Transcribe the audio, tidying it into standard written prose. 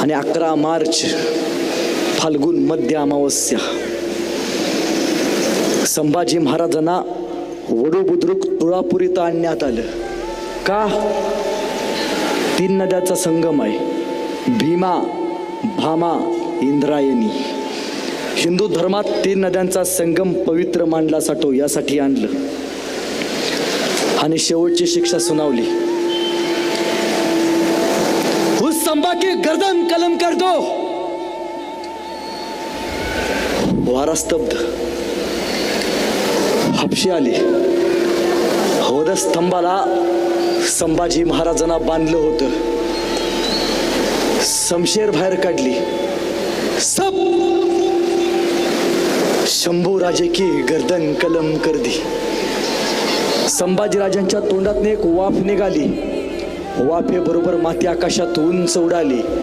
आणि 11 मार्च फाल्गुन मध्य अमावस्या संभाजी महाराजांना वडू बुद्रुक तुळापूर इथं आणण्यात आलं. का? 3 नद्याचा संगम आहे, भीमा, भामा, इंद्रायणी. हिंदू धर्मात 3 नद्यांचा संगम पवित्र मानला जातो, यासाठी आणलं आणि शेवटची शिक्षा सुनावली. उस संभा की गर्दन कलम कर दो. वारा स्तब्ध, हापशी आली. वधस्तंभाला संभाजी महाराजांना बांधलं होतं. शमशेर बाहेर काढली. सब शंभू राजे की गर्दन कलम कर दी. संभाजी राजांच्या तोंडातून एक वाफ निघाली. वाफेबरोबर माती आकाशात उंच उडाली.